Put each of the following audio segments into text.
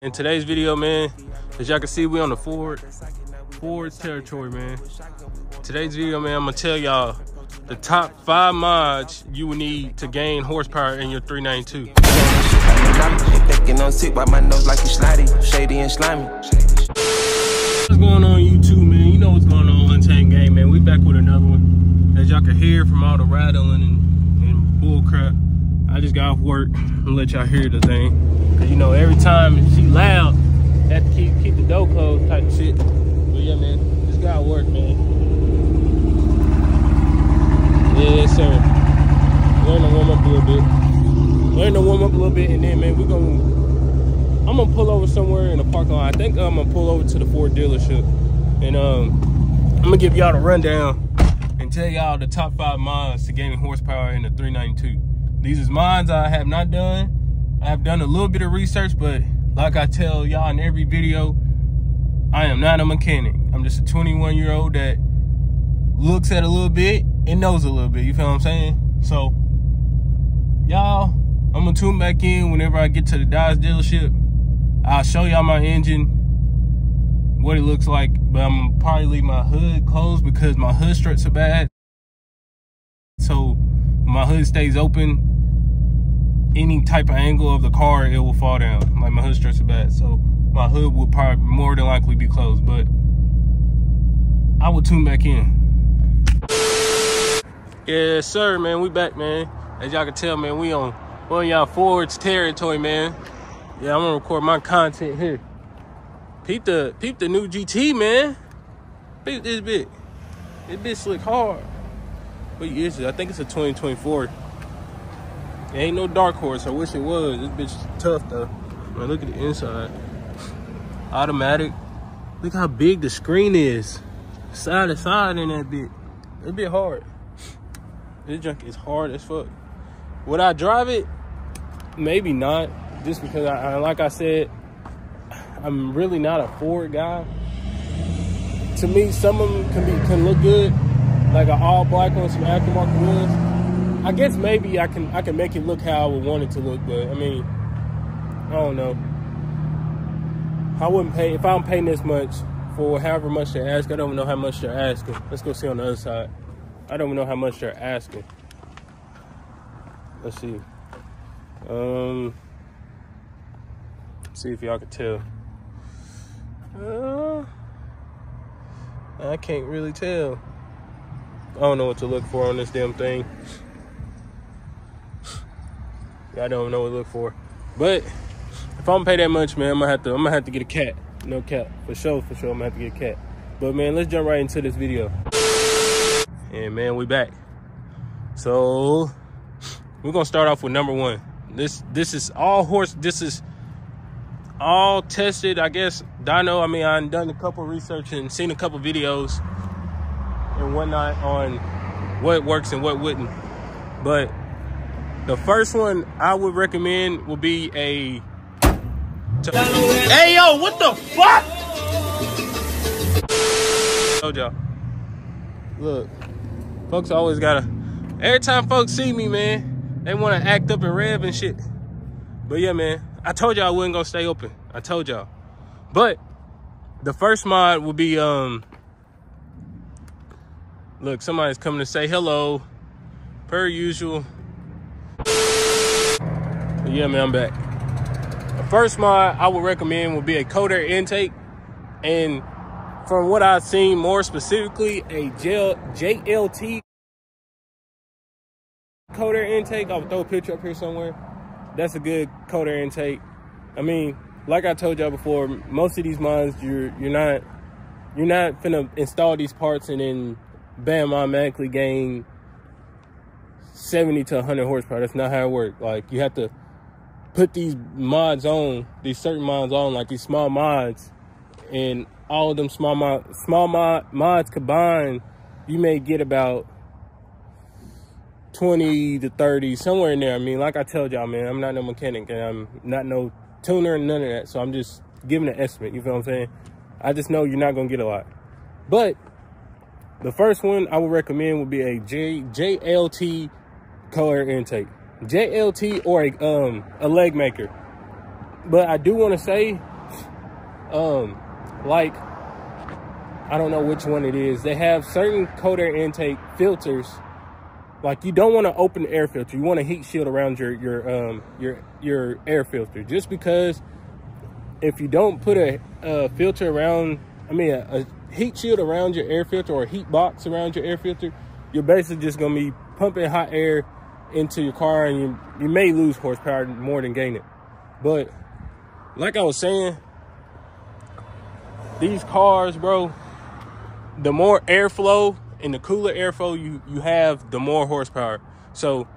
In today's video, man, as y'all can see, we on the Ford territory, man. Today's video, man, I'm gonna tell y'all the top 5 mods you will need to gain horsepower in your 392. What's going on, YouTube, man? You know what's going on, Untamed Game, man. We back with another one. As y'all can hear from all the rattling and bull crap, I just got off work. I'm gonna let y'all hear the thing. Cause you know, every time she loud, I have to keep the door closed type of shit. But yeah, man, just got work, man. Yes, sir. We're gonna warm up a little bit. And then, man, I'm gonna pull over somewhere in the parking lot. I think I'm gonna pull over to the Ford dealership. And I'm gonna give y'all the rundown and tell y'all the top 5 mods to gaining horsepower in the 392. These is mods I have not done. I have done a little bit of research, but like I tell y'all in every video, I am not a mechanic. I'm just a 21-year-old that looks at a little bit and knows a little bit. You feel what I'm saying? So, y'all, I'm gonna tune back in whenever I get to the Dodge dealership. I'll show y'all my engine, what it looks like, but I'm gonna probably leave my hood closed because my hood struts are bad. So when my hood stays open, any type of angle of the car, it will fall down. Like, my hood struts are bad, so my hood will probably more than likely be closed, but I will tune back in. Yes, sir, man, we back, man. As y'all can tell, man, we on y'all Ford's territory, man. Yeah, I'm gonna record my content here. Peep the new GT, man. Peep this bit. This bitch slick hard. What year is it? I think it's a 2024. It ain't no dark horse. I wish it was. This bitch is tough though. Man, look at the inside. Automatic. Look how big the screen is. Side to side in that bit. It's a bit hard. This junk is hard as fuck. Would I drive it? Maybe not. Just because I like I said, I'm really not a Ford guy. To me, some of them can look good, like an all black on some aftermarket wheels. I guess maybe I can make it look how I would want it to look, but I mean, I don't know. I wouldn't pay if I'm paying this much for however much they ask. I don't even know how much they're asking. Let's go see on the other side. I don't even know how much they're asking. Let's see. See if y'all can tell. I can't really tell. I don't know what to look for on this damn thing. I don't know what to look for. But if I'm gonna pay that much, man, I'm gonna have to get a cat. No cap. For sure, I'm gonna have to get a cat. But man, let's jump right into this video. And man, we back. So we're gonna start off with number 1. This is all horse. This is all tested, I guess, dyno. I mean, I've done a couple research and seen a couple videos and whatnot on what works and what wouldn't. But the first one I would recommend would be a... Hey, yo, what the fuck? Told y'all. Look, folks always gotta... Every time folks see me, man, they want to act up and rev and shit. But yeah, man, I told y'all I wasn't gonna stay open. I told y'all. But the first mod will be look, somebody's coming to say hello, per usual. But yeah, man, I'm back. The first mod I would recommend would be a cold air intake, and from what I've seen, more specifically, a JLT cold air intake. I'll throw a picture up here somewhere. That's a good cold air intake. I mean, like I told y'all before, most of these mods, you're not finna install these parts and then bam, automatically gain 70 to 100 horsepower. That's not how it works. Like, you have to put these mods on, these certain mods on, like these small mods, and all of them small mods combined, you may get about 20 to 30, somewhere in there. I mean, like I told y'all, man, I'm not no mechanic and I'm not no tuner and none of that. So I'm just giving an estimate. You feel what I'm saying? I just know you're not going to get a lot. But the first one I would recommend would be a JLT cold air intake. JLT or a leg maker. But I do want to say Like, I don't know which one it is. They have certain cold air intake filters. Like, you don't want to open the air filter. You want a heat shield around your air filter. Just because if you don't put a filter around, a heat shield around your air filter, or a heat box around your air filter, you're basically just going to be pumping hot air into your car, and you may lose horsepower more than gain it. But like I was saying, these cars, bro, the more airflow and the cooler airflow you have, the more horsepower. So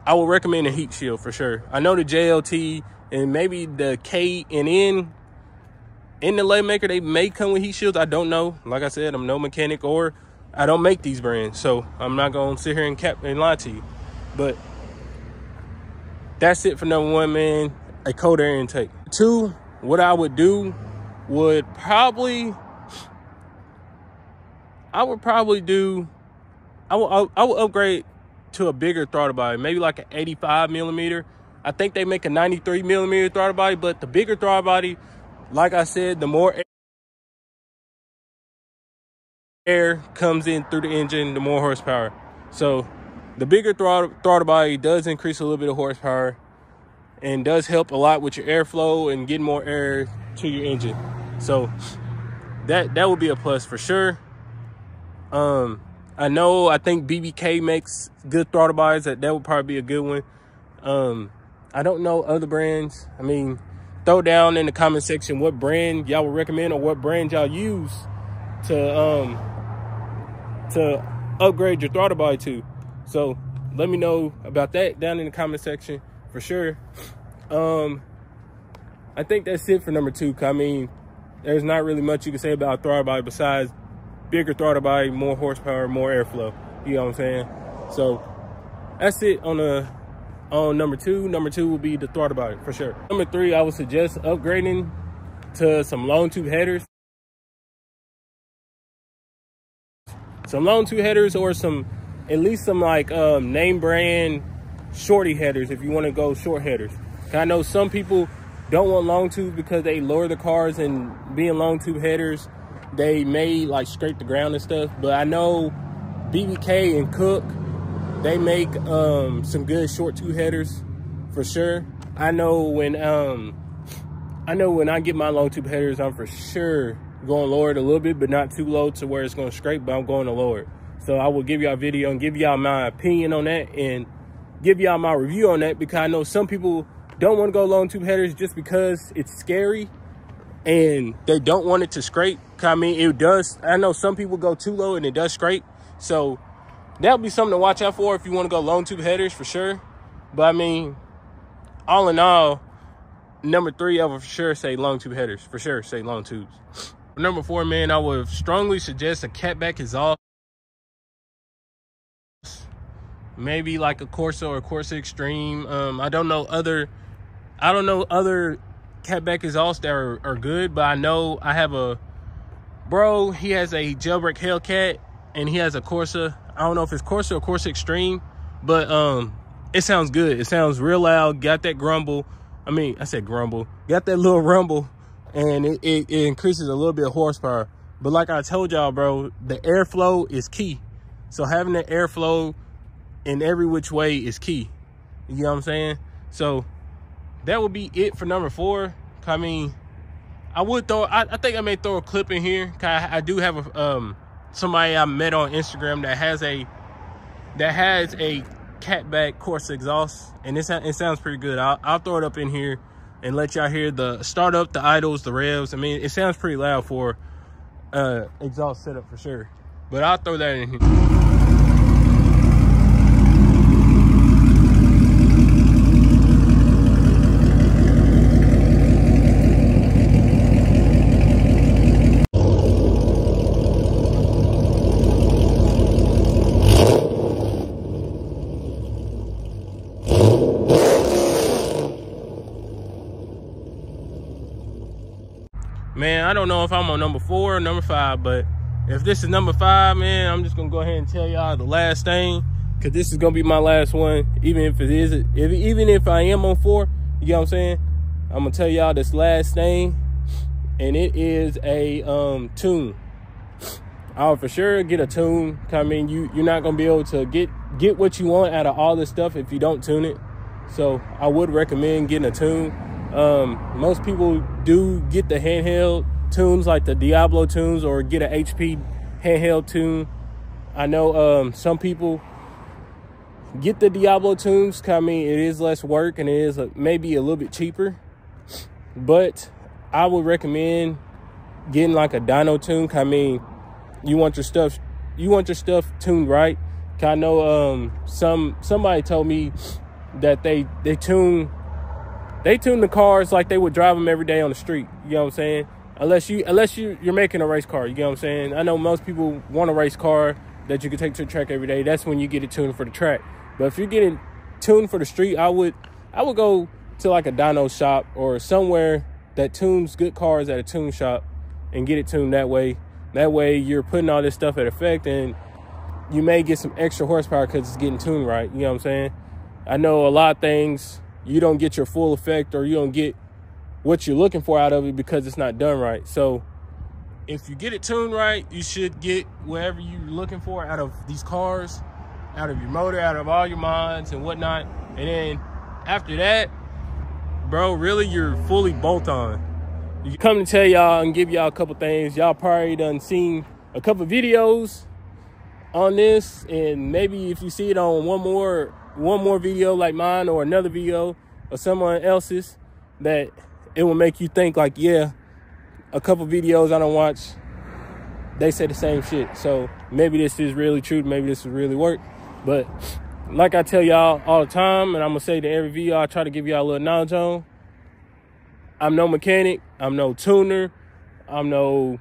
I would recommend a heat shield for sure. I know the JLT and maybe the K and N in the late maker, they may come with heat shields. I don't know. Like I said, I'm no mechanic, or I don't make these brands, so I'm not gonna sit here and cap and lie to you. But that's it for number one, man. A cold air intake. Two, what I would do would probably, I would upgrade to a bigger throttle body, maybe like an 85 millimeter. I think they make a 93 millimeter throttle body, but the bigger throttle body, like I said, the more air comes in through the engine, the more horsepower. So the bigger throttle body does increase a little bit of horsepower and does help a lot with your airflow and getting more air to your engine. So that would be a plus for sure. I think BBK makes good throttle bodies. That would probably be a good one. I don't know other brands. Throw down in the comment section what brand y'all would recommend, or what brand y'all use to upgrade your throttle body to. So let me know about that down in the comment section for sure. I think that's it for number two. There's not really much you can say about throttle body besides bigger throttle body, more horsepower, more airflow. You know what I'm saying? So that's it on number two. Number two will be the throttle body for sure. Number three, I would suggest upgrading to some long tube headers. Some long tube headers, or at least some like name brand shorty headers if you want to go short headers. I know some people don't want long tubes because they lower the cars, and being long tube headers, they may like scrape the ground and stuff. But I know BBK and Cook, they make some good short tube headers for sure. I know when I get my long tube headers, I'm for sure going to lower it a little bit, but not too low to where it's going to scrape, but I'm going to lower it. So I will give y'all a video and give y'all my opinion on that, and give y'all my review on that, because I know some people don't want to go long tube headers just because it's scary and they don't want it to scrape. It does. I know some people go too low and it does scrape. So that'll be something to watch out for if you want to go long tube headers for sure. But all in all, number three, I would for sure say long tube headers. For sure, say long tubes. Number four, man, I would strongly suggest a catback exhaust. Maybe like a Corsa or Corsa Extreme. I don't know other catback exhausts that are good, but I know I have a bro, he has a jailbreak Hellcat and he has a Corsa. I don't know if it's Corsa or Corsa Extreme, but it sounds good. It sounds real loud, got that grumble. I said grumble. Got that little rumble, and it increases a little bit of horsepower. But like I told y'all, bro, the airflow is key. So having the airflow in every which way is key. You know what I'm saying? So that would be it for number four. I think I may throw a clip in here. I do have somebody I met on Instagram that has a catback Corsa exhaust, and it sounds pretty good. I'll throw it up in here and let y'all hear the startup, the idles, the revs. It sounds pretty loud for exhaust setup for sure. But I'll throw that in here. Man, I don't know if I'm on number 4 or number 5, but if this is number 5, man, I'm just gonna go ahead and tell y'all the last thing, because this is gonna be my last one. Even if I am on 4, you know what I'm saying, I'm gonna tell y'all this last thing. and it is a tune. I would for sure get a tune. I mean, you're not gonna be able to get what you want out of all this stuff if you don't tune it. So I would recommend getting a tune. Most people do get the handheld tunes like the Diablo tunes, or get an HP handheld tune. I know some people get the Diablo tunes. I mean, it is less work and it is maybe a little bit cheaper, but I would recommend getting like a dyno tune. I mean, you want your stuff tuned right. I know somebody told me that they tune the cars like they would drive them every day on the street. You know what I'm saying? Unless you're making a race car. You know what I'm saying? I know most people want a race car that you can take to the track every day. That's when you get it tuned for the track. But if you're getting tuned for the street, I would go to like a dyno shop or somewhere that tunes good cars at a tune shop and get it tuned that way. That way you're putting all this stuff at effect, and you may get some extra horsepower because it's getting tuned right. You know what I'm saying? I know a lot of things, you don't get your full effect, or you don't get what you're looking for out of it because it's not done right. So if you get it tuned right, you should get whatever you're looking for out of these cars, out of your motor, out of all your mods and whatnot. And then after that, bro, really you're fully bolt on. You come to tell y'all and give y'all a couple things. Y'all probably done seen a couple videos on this, and maybe if you see it on one more video like mine, or another video or someone else's, that it will make you think like, yeah, a couple videos I don't watch, they say the same shit. So maybe this is really true. Maybe this will really work. But like I tell y'all all the time, and I'm gonna say to every video I try to give y'all a little knowledge on, I'm no mechanic, I'm no tuner, I'm no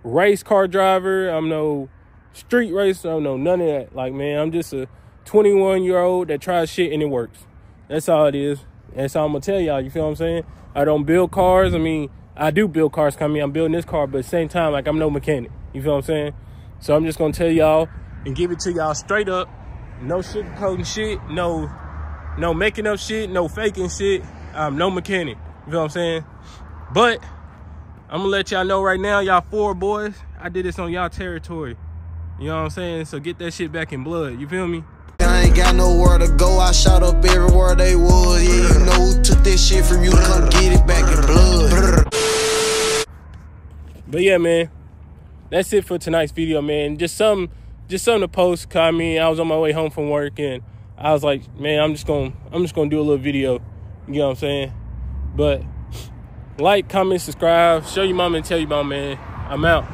race car driver, I'm no street racer, I don't know none of that. Like, man, I'm just a 21-year-old that tries shit and it works. That's all it is. That's all I'm gonna tell y'all. You feel what I'm saying? I don't build cars. I mean, I do build cars. I mean, I'm building this car, but at the same time, like, I'm no mechanic. You feel what I'm saying? So I'm just gonna tell y'all and give it to y'all straight up. No sugarcoating shit, no making up shit, no faking shit. I'm no mechanic. You feel what I'm saying? But I'm gonna let y'all know right now, y'all 4 boys, I did this on y'all territory. You know what I'm saying? So get that shit back in blood. You feel me? I ain't got nowhere to go. I shot up everywhere they was. Yeah, you know who took this shit from you. Come get it back in blood. But yeah, man, that's it for tonight's video, man. Just something to post. I mean, I was on my way home from work and I was like, man, I'm just gonna do a little video. You know what I'm saying? But like, comment, subscribe, show your mama and tell your mama, man. I'm out.